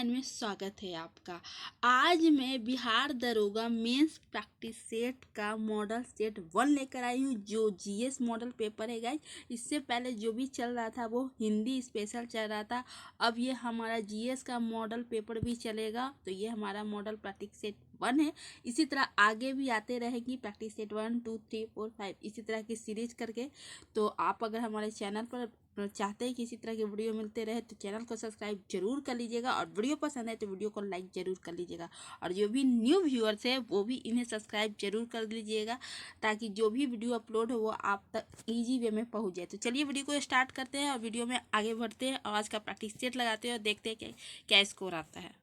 9 में स्वागत है आपका। आज मैं बिहार दरोगा मेंस प्रैक्टिस सेट का मॉडल सेट 1 लेकर आई हूँ, जो जीएस मॉडल पेपर है गाइस। इससे पहले जो भी चल रहा था वो हिंदी स्पेशल चल रहा था। अब ये हमारा जीएस का मॉडल पेपर भी चलेगा, तो ये हमारा मॉडल प्रैक्टिस सेट 1 है। इसी तरह आगे भी आते रहेगी प्रैक्टिस सेट 1, 2, 3, 4, 5 इसी तरह की सीरीज करके। तो आप अगर हमारे चैनल पर चाहते हैं कि इसी तरह के वीडियो मिलते रहे तो चैनल को सब्सक्राइब जरूर कर लीजिएगा, और वीडियो पसंद है तो वीडियो को लाइक जरूर कर लीजिएगा। और जो भी न्यू व्यूअर्स है वो भी इन्हें सब्सक्राइब जरूर कर लीजिएगा, ताकि जो भी वीडियो अपलोड हो वो आप तक ईजी वे में पहुंच जाए। तो चलिए वीडियो को स्टार्ट करते हैं और वीडियो में आगे बढ़ते हैं और आज का प्रैक्टिस सेट लगाते हैं और देखते हैं क्या स्कोर आता है।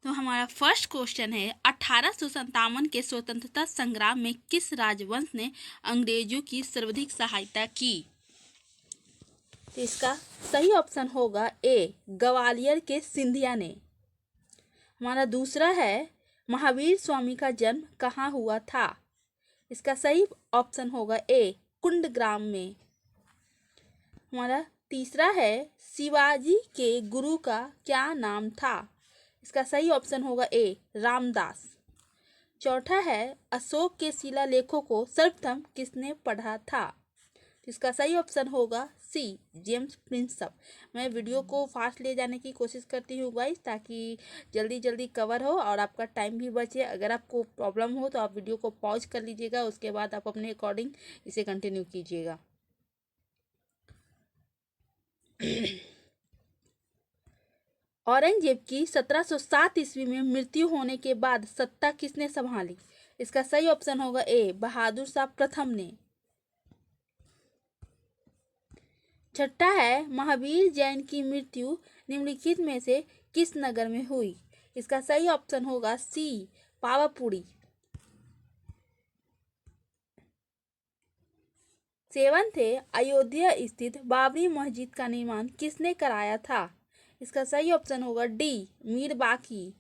तो हमारा फर्स्ट क्वेश्चन है, 1857 के स्वतंत्रता संग्राम में किस राजवंश ने अंग्रेजों की सर्वाधिक सहायता की? तो इसका सही ऑप्शन होगा ए, ग्वालियर के सिंधिया ने। हमारा दूसरा है, महावीर स्वामी का जन्म कहाँ हुआ था? इसका सही ऑप्शन होगा ए, कुंडग्राम में। हमारा तीसरा है, शिवाजी के गुरु का क्या नाम था? इसका सही ऑप्शन होगा ए, रामदास। चौथा है, अशोक के शिलालेखों को सर्वप्रथम किसने पढ़ा था? इसका सही ऑप्शन होगा सी, जेम्स प्रिंसप। मैं वीडियो को फास्ट ले जाने की कोशिश करती हूँ गाइस, ताकि जल्दी जल्दी कवर हो और आपका टाइम भी बचे। अगर आपको प्रॉब्लम हो तो आप वीडियो को पॉज कर लीजिएगा, उसके बाद आप अपने अकॉर्डिंग इसे कंटिन्यू कीजिएगा। औरंगजेब की 1707 ईस्वी में मृत्यु होने के बाद सत्ता किसने संभाली? इसका सही ऑप्शन होगा ए, बहादुर शाह प्रथम ने। छठा है, महावीर जैन की मृत्यु निम्नलिखित में से किस नगर में हुई? इसका सही ऑप्शन होगा सी, पावापुरी। सेवंथ है, अयोध्या स्थित बाबरी मस्जिद का निर्माण किसने कराया था? इसका सही ऑप्शन होगा डी, मीर बाकी।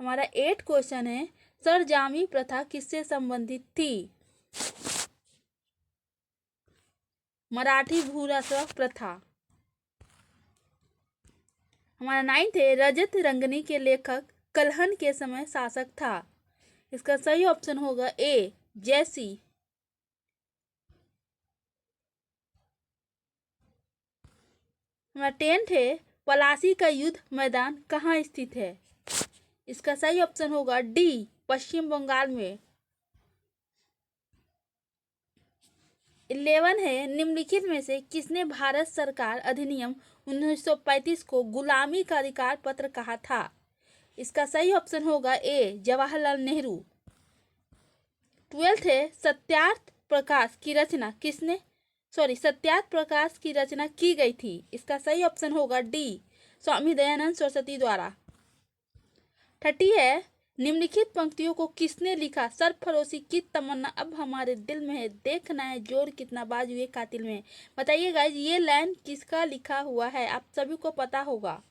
हमारा 8 क्वेश्चन है, सरजामी प्रथा किससे संबंधित थी? मराठी भूरासा प्रथा। हमारा 9th है, रजत रंगनी के लेखक कल्हण के समय शासक था। इसका सही ऑप्शन होगा ए, जैसी। हमारा 10th है, पलासी का युद्ध मैदान कहाँ स्थित है? इसका सही ऑप्शन होगा डी, पश्चिम बंगाल में। 11 है, निम्नलिखित में से किसने भारत सरकार अधिनियम 1935 को गुलामी का अधिकार पत्र कहा था? इसका सही ऑप्शन होगा ए, जवाहरलाल नेहरू। 12th है, सत्यार्थ प्रकाश की रचना की गई थी। इसका सही ऑप्शन होगा डी, स्वामी दयानंद सरस्वती द्वारा। 30 है, निम्नलिखित पंक्तियों को किसने लिखा? सरफरोशी की तमन्ना अब हमारे दिल में है, देखना है जोर कितना बाजुए कातिल में। बताइए गाइस, ये लाइन किसका लिखा हुआ है? आप सभी को पता होगा।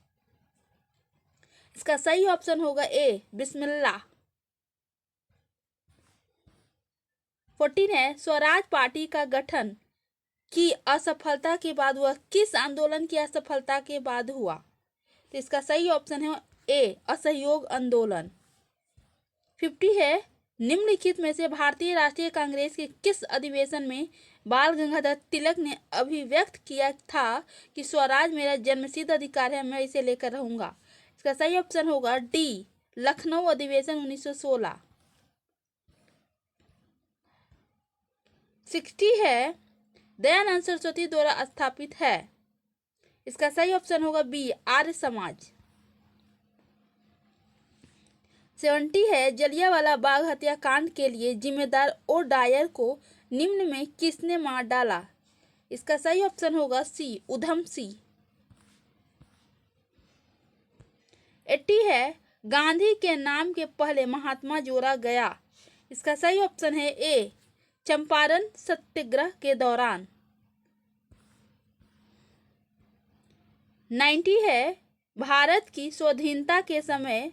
इसका सही ऑप्शन होगा ए, बिस्मिल्लाह। 14 है, स्वराज पार्टी का गठन की असफलता के बाद हुआ, किस आंदोलन की असफलता के बाद हुआ? तो इसका सही ऑप्शन है ए, असहयोग आंदोलन। 50 है, निम्नलिखित में से भारतीय राष्ट्रीय कांग्रेस के किस अधिवेशन में बाल गंगाधर तिलक ने अभिव्यक्त किया था कि स्वराज मेरा जन्मसिद्ध अधिकार है, मैं इसे लेकर रहूंगा? इसका सही ऑप्शन होगा डी, लखनऊ अधिवेशन 1916। 60 है, दयानंद सरस्वती द्वारा स्थापित है। इसका सही ऑप्शन होगा बी, आर्य समाज। 70 है, जलियांवाला बाग हत्याकांड के लिए जिम्मेदार ओडायर को निम्न में किसने मार डाला? इसका सही ऑप्शन होगा सी, उधम सिंह। 80 है, गांधी के नाम के पहले महात्मा जोड़ा गया। इसका सही ऑप्शन है ए, चंपारण सत्याग्रह के दौरान। 90 है भारत की स्वाधीनता के समय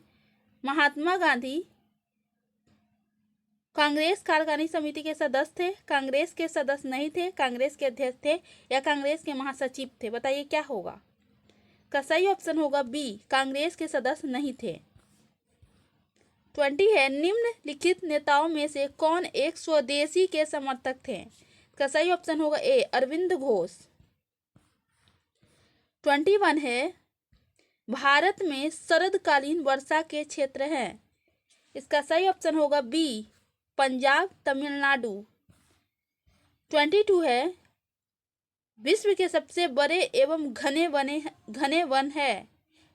महात्मा गांधी कांग्रेस कार्यकारिणी समिति के सदस्य थे, कांग्रेस के सदस्य नहीं थे, कांग्रेस के अध्यक्ष थे या कांग्रेस के महासचिव थे। बताइए क्या होगा। का सही ऑप्शन होगा बी, कांग्रेस के सदस्य नहीं थे। 20 है निम्नलिखित नेताओं में से कौन एक स्वदेशी के समर्थक थे। का सही ऑप्शन होगा ए, अरविंद घोष। 21 है भारत में शरदकालीन वर्षा के क्षेत्र हैं। इसका सही ऑप्शन होगा बी, पंजाब तमिलनाडु। 22 है विश्व के सबसे बड़े एवं घने वन है।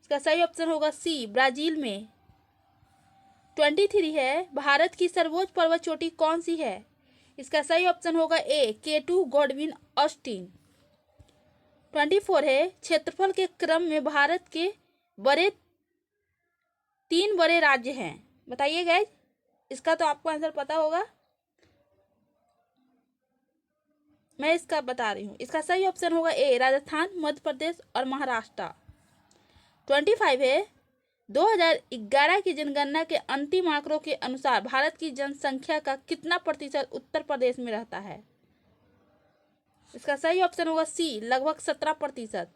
इसका सही ऑप्शन होगा सी, ब्राजील में। 23 है भारत की सर्वोच्च पर्वत चोटी कौन सी है। इसका सही ऑप्शन होगा ए, केटू गॉडविन ऑस्टिन। 24 है क्षेत्रफल के क्रम में भारत के तीन बड़े राज्य हैं। बताइए गाइस, इसका तो आपको आंसर पता होगा, मैं इसका बता रही हूँ। इसका सही ऑप्शन होगा ए, राजस्थान, मध्य प्रदेश और महाराष्ट्र। 25 है 2011 की जनगणना के अंतिम आंकड़ों के अनुसार भारत की जनसंख्या का कितना प्रतिशत उत्तर प्रदेश में रहता है। इसका सही ऑप्शन होगा सी, लगभग 17%।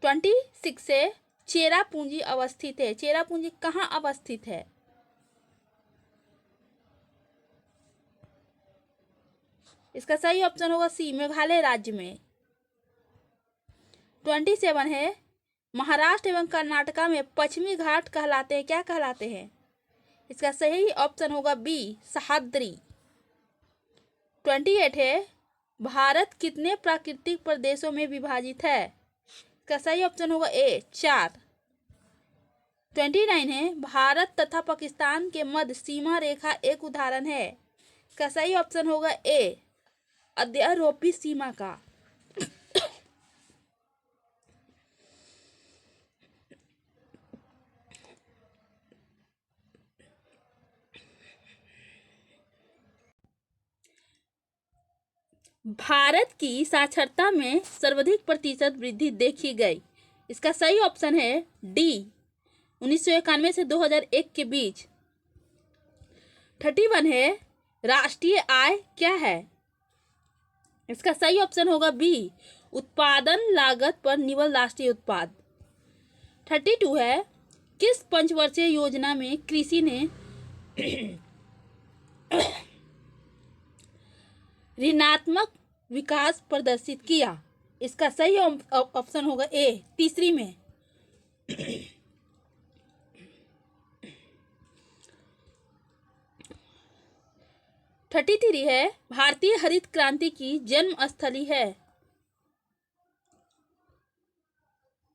26 से चेरापूंजी अवस्थित है। चेरापूंजी कहाँ अवस्थित है। इसका सही ऑप्शन होगा सी, मेघालय राज्य में। 27 है महाराष्ट्र एवं कर्नाटका में पश्चिमी घाट कहलाते हैं, क्या कहलाते हैं। इसका सही ऑप्शन होगा बी, सह्याद्री। 28 है भारत कितने प्राकृतिक प्रदेशों में विभाजित है। इसका सही ऑप्शन होगा ए, 4। 29 है भारत तथा पाकिस्तान के मध्य सीमा रेखा एक उदाहरण है। इसका सही ऑप्शन होगा ए, अध्यारोपी सीमा का। भारत की साक्षरता में सर्वाधिक प्रतिशत वृद्धि देखी गई। इसका सही ऑप्शन है डी, 1991 से 2001 के बीच। 31 है राष्ट्रीय आय क्या है। इसका सही ऑप्शन होगा बी, उत्पादन लागत पर निवल राष्ट्रीय उत्पाद। 32 है किस पंचवर्षीय योजना में कृषि ने ऋणात्मक विकास प्रदर्शित किया। इसका सही ऑप्शन होगा ए, तीसरी में। 33 है भारतीय हरित क्रांति की जन्मस्थली है।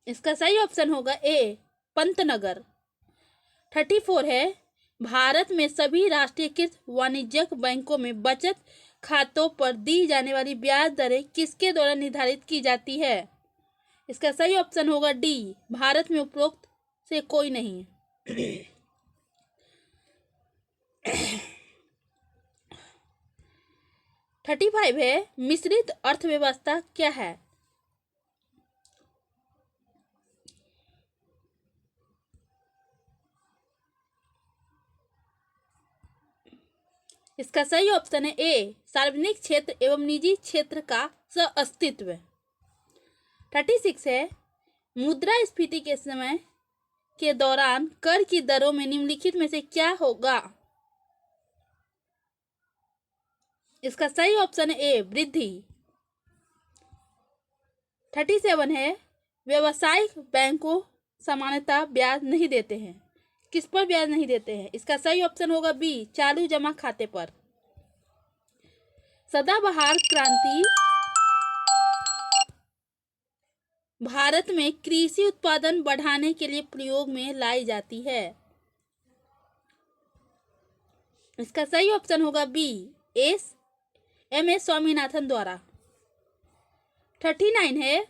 इसका सही ऑप्शन होगा ए, पंतनगर। 34 है भारत में सभी राष्ट्रीयकृत वाणिज्यिक बैंकों में बचत खातों पर दी जाने वाली ब्याज दरें किसके द्वारा निर्धारित की जाती है। इसका सही ऑप्शन होगा डी, भारत में उपरोक्त से कोई नहीं। 35 है मिश्रित अर्थव्यवस्था क्या है। इसका सही ऑप्शन है ए, सार्वजनिक क्षेत्र एवं निजी क्षेत्र का सह-अस्तित्व। 36 है मुद्रास्फीति के समय के दौरान कर की दरों में निम्नलिखित में से क्या होगा। इसका सही ऑप्शन है ए, वृद्धि। 37 है व्यावसायिक बैंकों सामान्यतः ब्याज नहीं देते हैं। किस पर ब्याज नहीं देते हैं। इसका सही ऑप्शन होगा बी, चालू जमा खाते पर। सदाबहार क्रांति भारत में कृषि उत्पादन बढ़ाने के लिए प्रयोग में लाई जाती है। इसका सही ऑप्शन होगा बी, एम एस स्वामीनाथन द्वारा। 39 है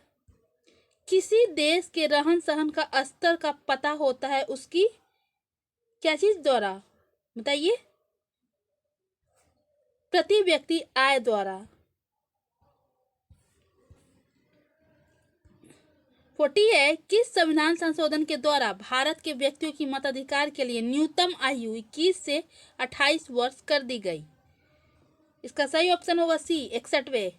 किसी देश के रहन सहन का स्तर का पता होता है उसकी क्या चीज द्वारा। बताइए। प्रति व्यक्ति आय द्वारा। 40 है, किस संविधान संशोधन के द्वारा भारत के व्यक्तियों की मताधिकार के लिए न्यूनतम आयु 21 से 28 वर्ष कर दी गई? इसका सही ऑप्शन होगा सी, 61वें।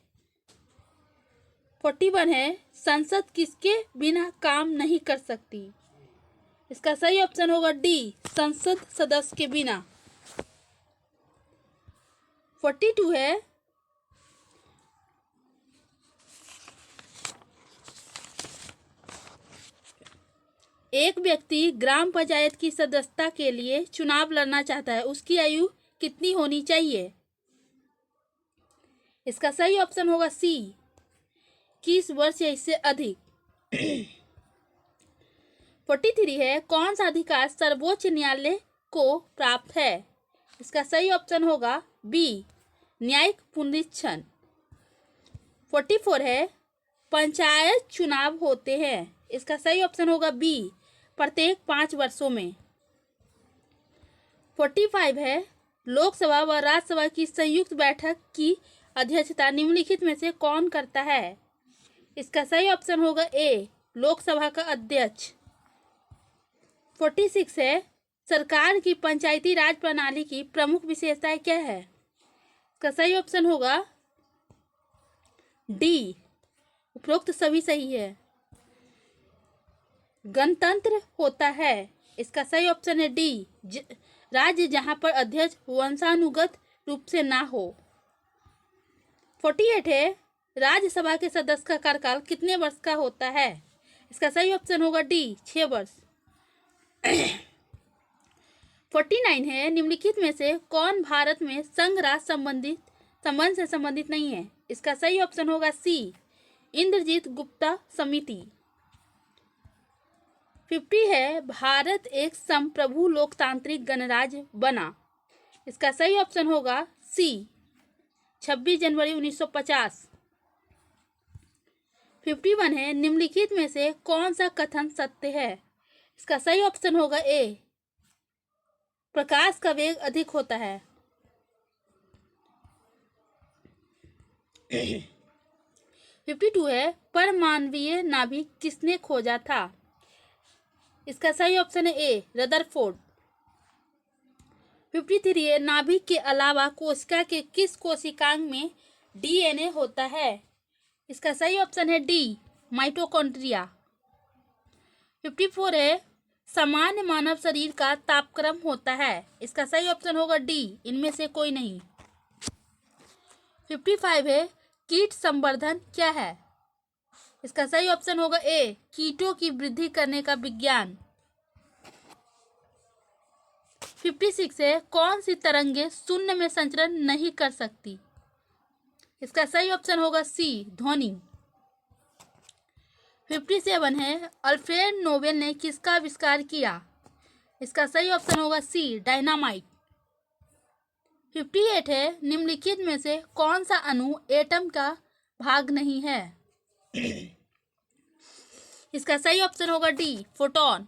41 है, संसद किसके बिना काम नहीं कर सकती? इसका सही ऑप्शन होगा डी, संसद सदस्य के बिना। 42 है, एक व्यक्ति ग्राम पंचायत की सदस्यता के लिए चुनाव लड़ना चाहता है, उसकी आयु कितनी होनी चाहिए? इसका सही ऑप्शन होगा सी, 21 वर्ष या इससे अधिक। 43 है, कौन सा अधिकार सर्वोच्च न्यायालय को प्राप्त है? इसका सही ऑप्शन होगा बी, न्यायिक पुनरीक्षण। 44 है, पंचायत चुनाव होते हैं, इसका सही ऑप्शन होगा बी, प्रत्येक 5 वर्षों में। 45 है, लोकसभा व राज्यसभा की संयुक्त बैठक की अध्यक्षता निम्नलिखित में से कौन करता है? इसका सही ऑप्शन होगा ए, लोकसभा का अध्यक्ष। 46 है, सरकार की पंचायती राज प्रणाली की प्रमुख विशेषताएं क्या है? इसका सही ऑप्शन होगा डी, उपरोक्त सभी सही है। गणतंत्र होता है, इसका सही ऑप्शन है डी, राज्य जहां पर अध्यक्ष वंशानुगत रूप से ना हो। 48 है, राज्यसभा के सदस्य का कार्यकाल कितने वर्ष का होता है? इसका सही ऑप्शन होगा डी, 6 वर्ष। 49 है, निम्नलिखित में से कौन भारत में संघ राष्ट्र संबंध से संबंधित नहीं है? इसका सही ऑप्शन होगा सी, इंद्रजीत गुप्ता समिति। 50 है, भारत एक संप्रभु लोकतांत्रिक गणराज्य बना, इसका सही ऑप्शन होगा सी, 26 जनवरी 1950। 51 है, निम्नलिखित में से कौन सा कथन सत्य है? इसका सही ऑप्शन होगा ए, प्रकाश का वेग अधिक होता है। 52 है, परमाणवीय नाभिक किसने खोजा था? इसका सही ऑप्शन है ए, रदरफोर्ड। 53 है, नाभिक के अलावा कोशिका के किस कोशिकांग में डीएनए होता है? इसका सही ऑप्शन है डी, माइटोकॉन्ड्रिया। 54 है, सामान्य मानव शरीर का तापक्रम होता है, इसका सही ऑप्शन होगा डी, इनमें से कोई नहीं। 55 है, कीट संवर्धन क्या है? इसका सही ऑप्शन होगा ए, कीटों की वृद्धि करने का विज्ञान। 56 है, कौन सी तरंगे शून्य में संचरण नहीं कर सकती? इसका सही ऑप्शन होगा सी, ध्वनि। 57 है, अल्फ्रेड नोबेल ने किसका आविष्कार किया? इसका सही ऑप्शन होगा सी, डायनामाइट। 58 है, निम्नलिखित में से कौन सा अणु एटम का भाग नहीं है? इसका सही ऑप्शन होगा डी, फोटॉन।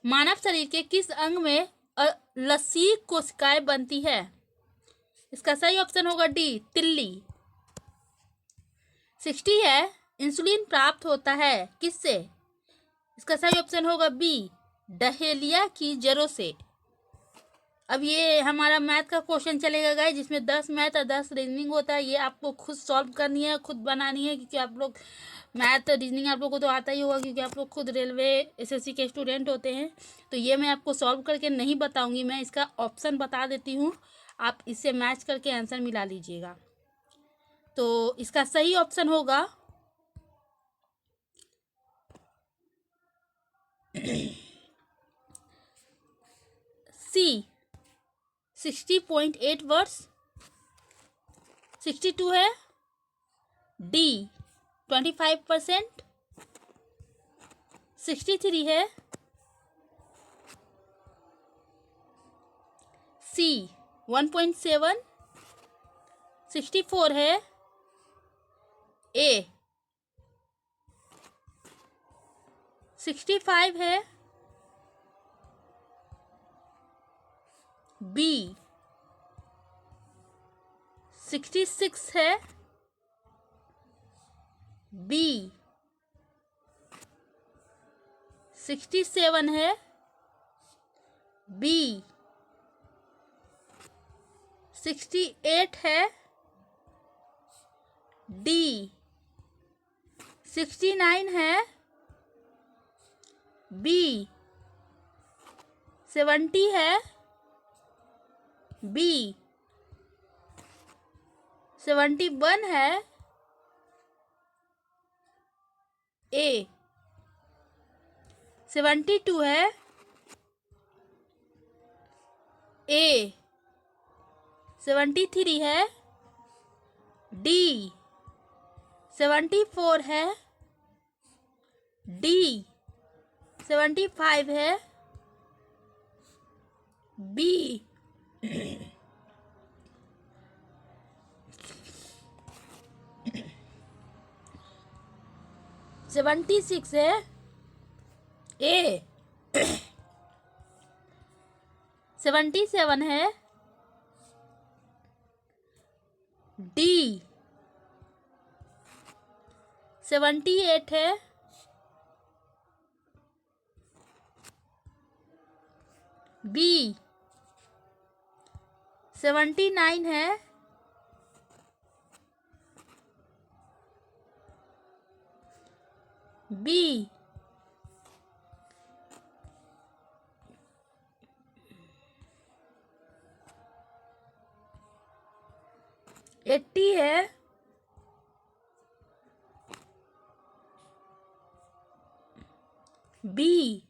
मानव शरीर के किस अंग में लसीक कोशिकाएं बनती है? इसका सही ऑप्शन होगा डी, तिल्ली। 60 है, इंसुलिन प्राप्त होता है किससे? इसका सही ऑप्शन होगा बी, डहेलिया की जड़ों से। अब ये हमारा मैथ का क्वेश्चन चलेगा गाइस, जिसमें 10 मैथ और 10 रीजनिंग होता है। ये आपको खुद सॉल्व करनी है, खुद बनानी है, क्योंकि आप लोग मैथ रीजनिंग आप लोग को तो आता ही होगा, क्योंकि आप लोग खुद रेलवे एसएससी के स्टूडेंट होते हैं। तो ये मैं आपको सॉल्व करके नहीं बताऊंगी, मैं इसका ऑप्शन बता देती हूँ, आप इससे मैच करके आंसर मिला लीजिएगा। तो इसका सही ऑप्शन होगा सी, 60.8 वर्ष। 62 है, डी, 25%। 63 है, सी, 1.7। 64 है, ए। 65 है, बी, 66 है, बी 67 है, बी 68 है, डी 69 है, बी 70 है, बी 71 है, ए 72 है, ए 73 है, डी 74 है, डी 75 है, बी 76 है, ए 77 है, डी 78 है, बी 79 है, बी 80 है, बी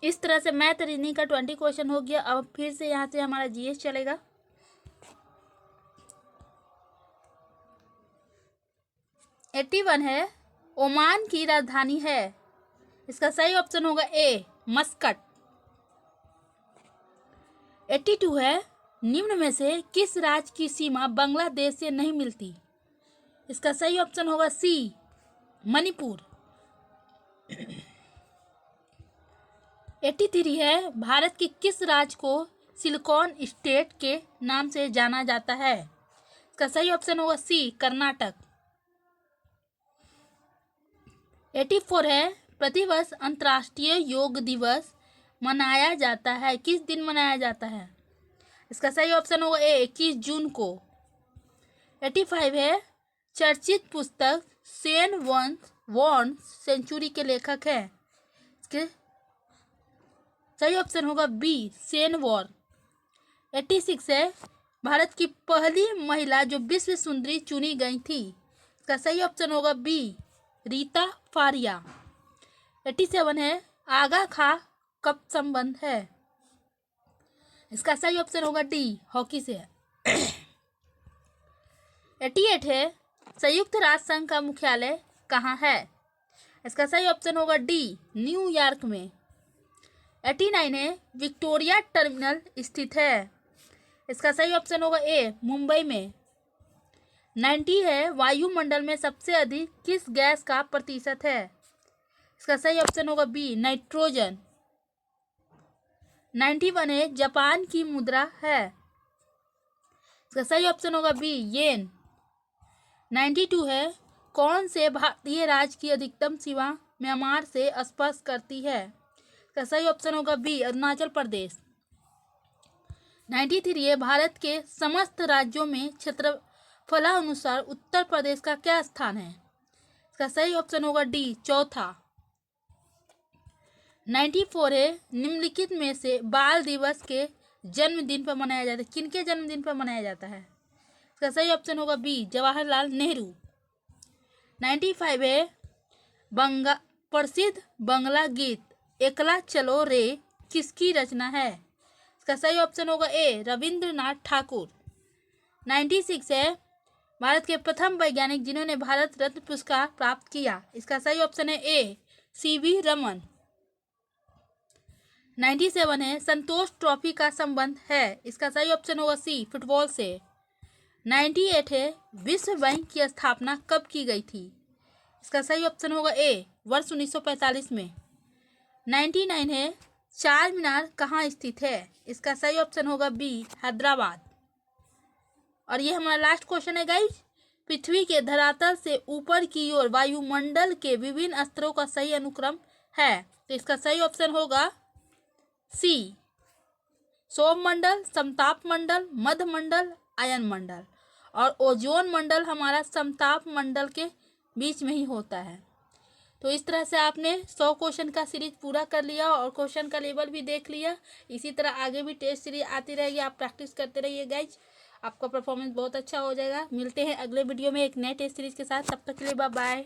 इस तरह से मैथ रीजनिंग का 20 क्वेश्चन हो गया। अब फिर से यहाँ से हमारा जीएस चलेगा। 81 है, ओमान की राजधानी है। इसका सही ऑप्शन होगा ए मस्कट। 82 है, निम्न में से किस राज्य की सीमा बांग्लादेश से नहीं मिलती? इसका सही ऑप्शन होगा सी मणिपुर। 83 है, भारत के किस राज्य को सिलिकॉन स्टेट के नाम से जाना जाता है? इसका सही ऑप्शन होगा सी कर्नाटक। 84 है, प्रतिवर्ष अंतर्राष्ट्रीय योग दिवस मनाया जाता है, किस दिन मनाया जाता है? इसका सही ऑप्शन होगा ए 21 जून को। 85 है, चर्चित पुस्तक सेन वॉन सेंचुरी के लेखक हैं। इसके सही ऑप्शन होगा बी सेन वॉर। 86 है, भारत की पहली महिला जो विश्व सुंदरी चुनी गई थी। इसका सही ऑप्शन होगा बी रीता फारिया। 87 है, आगा खां कब संबंध है? इसका सही ऑप्शन होगा डी हॉकी से। 88 है, संयुक्त राष्ट्र संघ का मुख्यालय कहाँ है? इसका सही ऑप्शन होगा डी न्यूयॉर्क में। 89 है, विक्टोरिया टर्मिनल स्थित है। इसका सही ऑप्शन होगा ए मुंबई में। 90 है, वायुमंडल में सबसे अधिक किस गैस का प्रतिशत है? इसका सही ऑप्शन होगा बी नाइट्रोजन। 91 है, जापान की मुद्रा है। इसका सही ऑप्शन होगा बी येन। 92 है, कौन से भारतीय राज्य की अधिकतम सीमा म्यांमार से स्पर्श करती है? इसका सही ऑप्शन होगा बी अरुणाचल प्रदेश। 93 है, भारत के समस्त राज्यों में क्षेत्रफलानुसार उत्तर प्रदेश का क्या स्थान है? इसका सही ऑप्शन होगा डी चौथा। 94 है, निम्नलिखित में से बाल दिवस के जन्मदिन पर मनाया जाता है, किनके जन्मदिन पर मनाया जाता है? इसका सही ऑप्शन होगा बी जवाहरलाल नेहरू। 95 है, प्रसिद्ध बांग्ला गीत एकला चलो रे किसकी रचना है? इसका सही ऑप्शन होगा ए रविंद्रनाथ ठाकुर। 96 है, भारत के प्रथम वैज्ञानिक जिन्होंने भारत रत्न पुरस्कार प्राप्त किया। इसका सही ऑप्शन है ए सीवी रमन। 97 है, संतोष ट्रॉफी का संबंध है। इसका सही ऑप्शन होगा सी फुटबॉल से। 98 है, विश्व बैंक की स्थापना कब की गई थी? इसका सही ऑप्शन होगा ए वर्ष 1945 में। 99 है, चार मीनार कहाँ स्थित है? इसका सही ऑप्शन होगा बी, हैदराबाद। और ये हमारा लास्ट क्वेश्चन है गाइज। पृथ्वी के धरातल से ऊपर की ओर वायुमंडल के विभिन्न स्तरों का सही अनुक्रम है। तो इसका सही ऑप्शन होगा सी, सौरमंडल, समताप मंडल, मध्य मंडल, आयन मंडल। और ओजोन मंडल हमारा समताप मंडल के बीच में ही होता है। तो इस तरह से आपने 100 क्वेश्चन का सीरीज पूरा कर लिया और क्वेश्चन का लेवल भी देख लिया। इसी तरह आगे भी टेस्ट सीरीज आती रहेगी, आप प्रैक्टिस करते रहिए गाइज, आपका परफॉर्मेंस बहुत अच्छा हो जाएगा। मिलते हैं अगले वीडियो में एक नए टेस्ट सीरीज के साथ, तब तक के लिए बाय बाय।